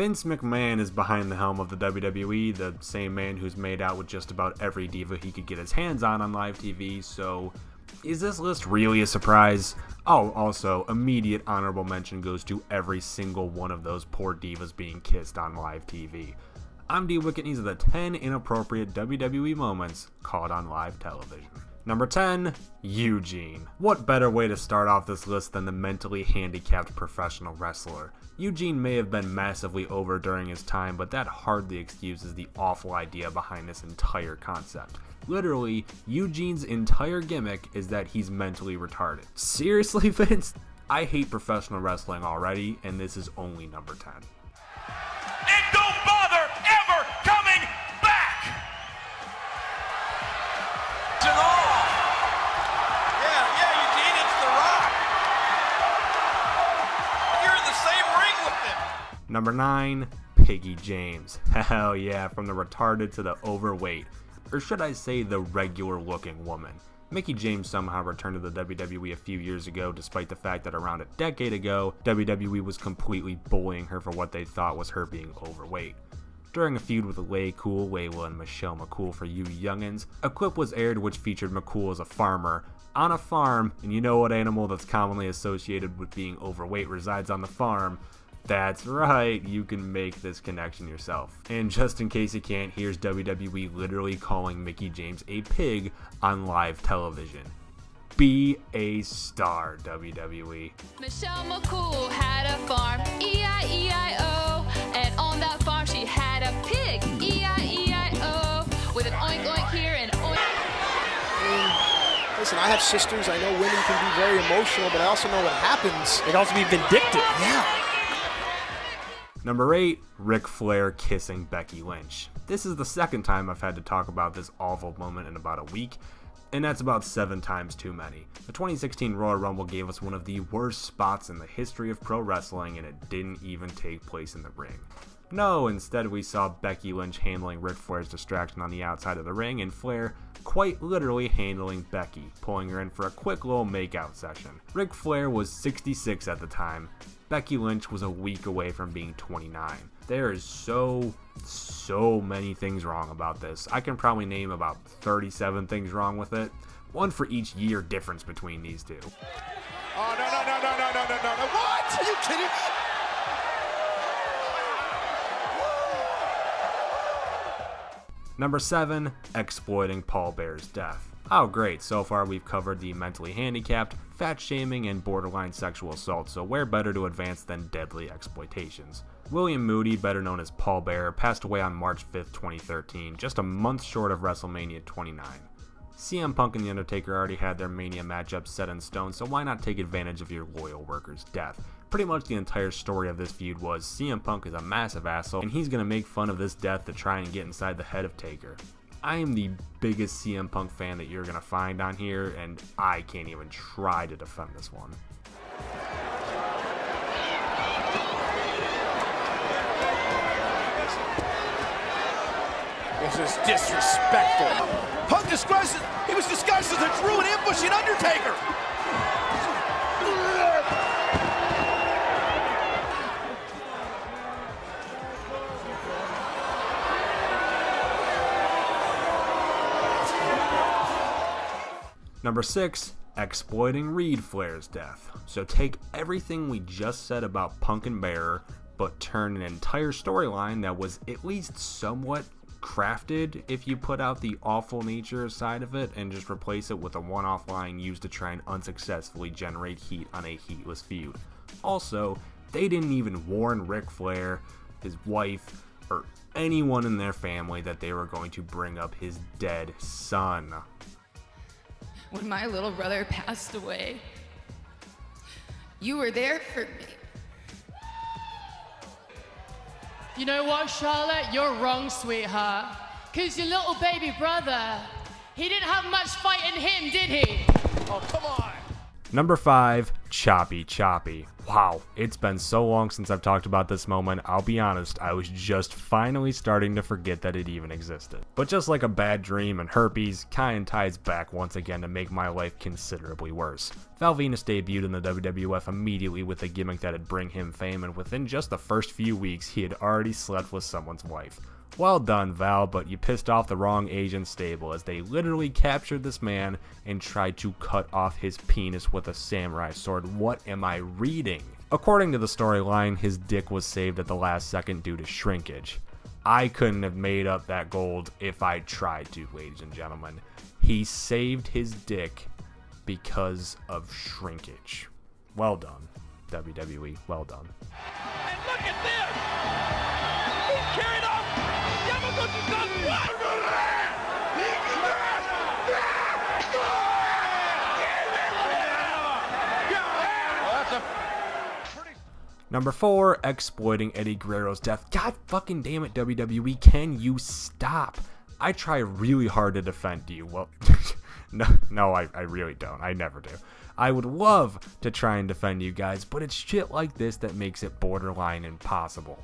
Vince McMahon is behind the helm of the WWE, the same man who's made out with just about every diva he could get his hands on live TV, so is this list really a surprise? Oh, also, immediate honorable mention goes to every single one of those poor divas being kissed on live TV. I'm D-Wicket, and these are the 10 inappropriate WWE moments caught on live television. Number 10, Eugene. What better way to start off this list than the mentally handicapped professional wrestler? Eugene may have been massively over during his time, but that hardly excuses the awful idea behind this entire concept. Literally, Eugene's entire gimmick is that he's mentally retarded. Seriously, Vince? I hate professional wrestling already, and this is only number 10. And don't bother ever coming back! Yeah, Eugene, it's The Rock. You're in the same ring with him. Number 9, Piggy James. Hell yeah, from the retarded to the overweight. Or should I say the regular looking woman. Mickie James somehow returned to the WWE a few years ago, despite the fact that around a decade ago, WWE was completely bullying her for what they thought was her being overweight. During a feud with Lay Cool, Layla, and Michelle McCool for you youngins, a clip was aired which featured McCool as a farmer on a farm, and you know what animal that's commonly associated with being overweight resides on the farm? That's right, you can make this connection yourself. And just in case you can't, here's WWE literally calling Mickie James a pig on live television. Be a star, WWE. Michelle McCool had a farm, E-I-E-I-O, and on that farm she had a pig, E-I-E-I-O, with an oink oink here and oink. Listen, I have sisters, I know women can be very emotional, but I also know what happens. They can also be vindictive. Yeah. Number 8, Ric Flair kissing Becky Lynch. This is the second time I've had to talk about this awful moment in about a week, and that's about 7 times too many. The 2016 Royal Rumble gave us one of the worst spots in the history of pro wrestling, and it didn't even take place in the ring. No, instead we saw Becky Lynch handling Ric Flair's distraction on the outside of the ring, and Flair quite literally handling Becky, pulling her in for a quick little makeout session. Ric Flair was 66 at the time. Becky Lynch was a week away from being 29. There is so many things wrong about this. I can probably name about 37 things wrong with it. One for each year difference between these two. Oh, no. What? Are you kidding me? Number 7, exploiting Paul Bearer's death. Oh great, so far we've covered the mentally handicapped, fat shaming, and borderline sexual assault, so where better to advance than deadly exploitations. William Moody, better known as Paul Bearer, passed away on March 5th, 2013, just a month short of WrestleMania 29. CM Punk and The Undertaker already had their Mania matchup set in stone, so why not take advantage of your loyal worker's death? Pretty much the entire story of this feud was CM Punk is a massive asshole, and he's gonna make fun of this death to try and get inside the head of Taker. I am the biggest CM Punk fan that you're gonna find on here, and I can't even try to defend this one. This is disrespectful. Punk he was disguised as a Druid ambushing Undertaker. Number 6, exploiting Reed Flair's death. So take everything we just said about Punk and Bearer, but turn an entire storyline that was at least somewhat crafted if you put out the awful nature side of it and just replace it with a one-off line used to try and unsuccessfully generate heat on a heatless feud. Also, they didn't even warn Ric Flair, his wife, or anyone in their family that they were going to bring up his dead son. When my little brother passed away, you were there for me. You know what, Charlotte? You're wrong, sweetheart. Because your little baby brother, he didn't have much fight in him, did he? Oh, come on. Number 5, Choppy Choppy. Wow, it's been so long since I've talked about this moment. I'll be honest, I was just finally starting to forget that it even existed. But just like a bad dream and herpes, Kyan ties back once again to make my life considerably worse. Val Venis debuted in the WWF immediately with a gimmick that'd bring him fame, and within just the first few weeks, he had already slept with someone's wife. Well done, Val, but you pissed off the wrong Asian stable, as they literally captured this man and tried to cut off his penis with a samurai sword. What am I reading? According to the storyline, his dick was saved at the last second due to shrinkage. I couldn't have made up that gold if I tried to, ladies and gentlemen. He saved his dick because of shrinkage. Well done, WWE. Well done. And look at this! He's carried off Yamaguchi's what? Number 4, exploiting Eddie Guerrero's death. God fucking damn it, WWE, can you stop? I try really hard to defend you. Well, no, I really don't. I never do. I would love to try and defend you guys, but it's shit like this that makes it borderline impossible.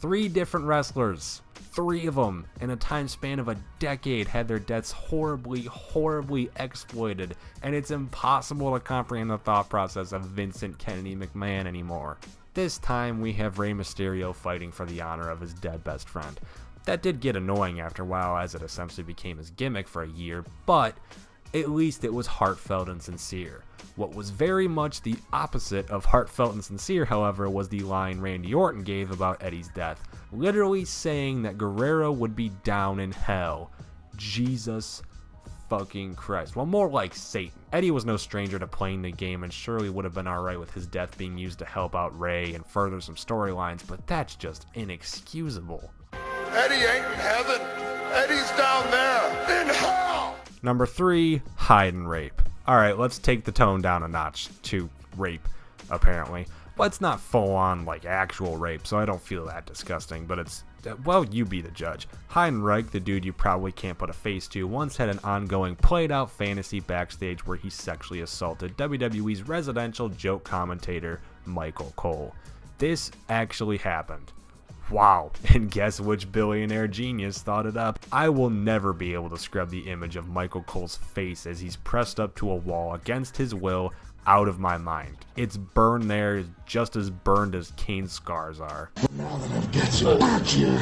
3 different wrestlers, 3 of them, in a time span of a decade, had their deaths horribly exploited, and it's impossible to comprehend the thought process of Vincent Kennedy McMahon anymore. This time, we have Rey Mysterio fighting for the honor of his dead best friend. That did get annoying after a while, as it essentially became his gimmick for a year, but at least it was heartfelt and sincere. What was very much the opposite of heartfelt and sincere, however, was the line Randy Orton gave about Eddie's death, literally saying that Guerrero would be down in hell. Jesus fucking Christ. Well, more like Satan. Eddie was no stranger to playing the game and surely would have been alright with his death being used to help out Ray and further some storylines, but that's just inexcusable. Eddie ain't in heaven. Eddie's down there in hell. Number 3, hide and rape. Alright, let's take the tone down a notch to rape, apparently. But it's not full-on, like, actual rape, so I don't feel that disgusting, but it's, well, you be the judge. Heidenreich, the dude you probably can't put a face to, once had an ongoing played-out fantasy backstage where he sexually assaulted WWE's residential joke commentator, Michael Cole. This actually happened. Wow, and guess which billionaire genius thought it up? I will never be able to scrub the image of Michael Cole's face as he's pressed up to a wall against his will out of my mind. It's burned there just as burned as Kane's scars are. Now that I've got you back here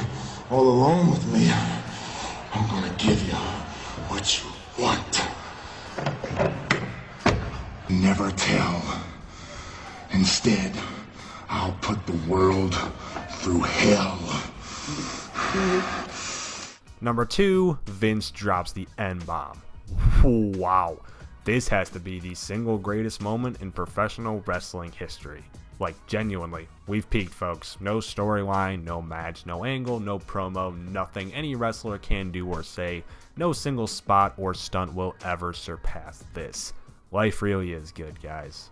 all alone with me, I'm gonna give you what you want. Never tell. Instead, I'll put the world through hell. Number 2, Vince drops the N-bomb. Wow. This has to be the single greatest moment in professional wrestling history. Like, genuinely, we've peaked, folks. No storyline, no match, no angle, no promo, nothing any wrestler can do or say. No single spot or stunt will ever surpass this. Life really is good, guys.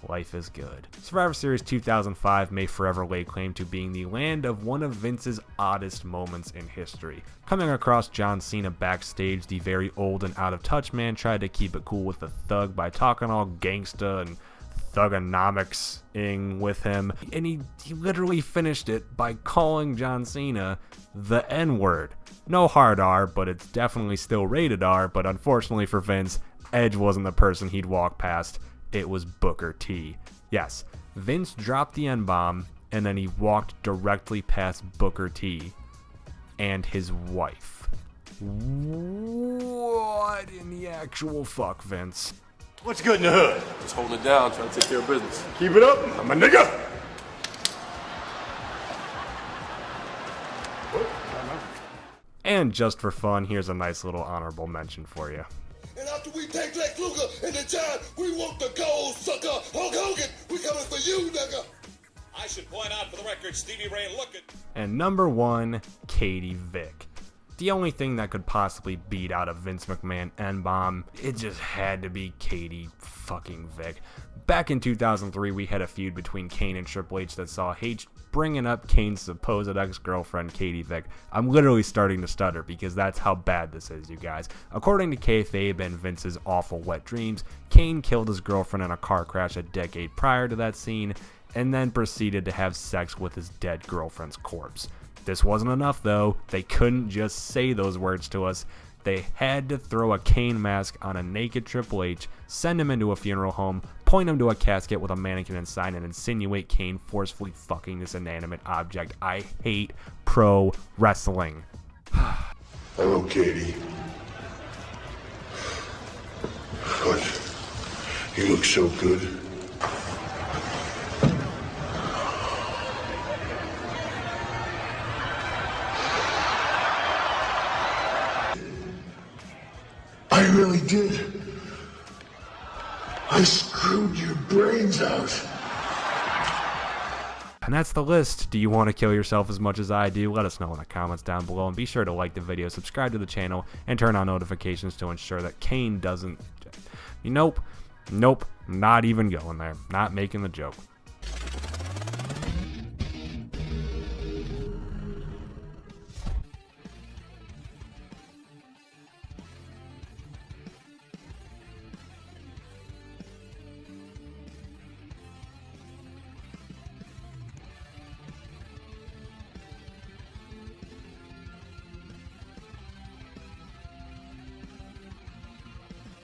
Life is good. Survivor Series 2005 may forever lay claim to being the land of one of Vince's oddest moments in history. Coming across John Cena backstage, the very old and out-of-touch man tried to keep it cool with the Thug by talking all gangsta and thugonomics-ing with him, and he literally finished it by calling John Cena the N-word. No hard R, but it's definitely still rated R, but unfortunately for Vince, Edge wasn't the person he'd walk past. It was Booker T. Yes, Vince dropped the N-bomb, and then he walked directly past Booker T and his wife. What in the actual fuck, Vince? What's good in the hood? Just holding it down, trying to take care of business. Keep it up, I'm a nigga. And just for fun, here's a nice little honorable mention for you. And after we take Lex Luger and the Giant, we want the gold, sucker. Hulk Hogan, we coming for you, nigga. I should point out for the record, Stevie Ray, look at... And number 1, Katie Vick. The only thing that could possibly beat out a Vince McMahon N-bomb, it just had to be Katie fucking Vick. Back in 2003, we had a feud between Kane and Triple H that saw H bringing up Kane's supposed ex-girlfriend Katie Vick, I'm literally starting to stutter because that's how bad this is, you guys. According to kayfabe and Vince's awful wet dreams, Kane killed his girlfriend in a car crash a decade prior to that scene, and then proceeded to have sex with his dead girlfriend's corpse. This wasn't enough though. They couldn't just say those words to us. They had to throw a Kane mask on a naked Triple H, send him into a funeral home, point him to a casket with a mannequin inside, and insinuate Kane forcefully fucking this inanimate object. I hate pro wrestling. Hello, Katie. What? You look so good. I really did. I screwed your brains out. And that's the list. Do you want to kill yourself as much as I do? Let us know in the comments down below, and be sure to like the video, subscribe to the channel, and turn on notifications to ensure that Kane doesn't... Nope, not even going there. Not making the joke.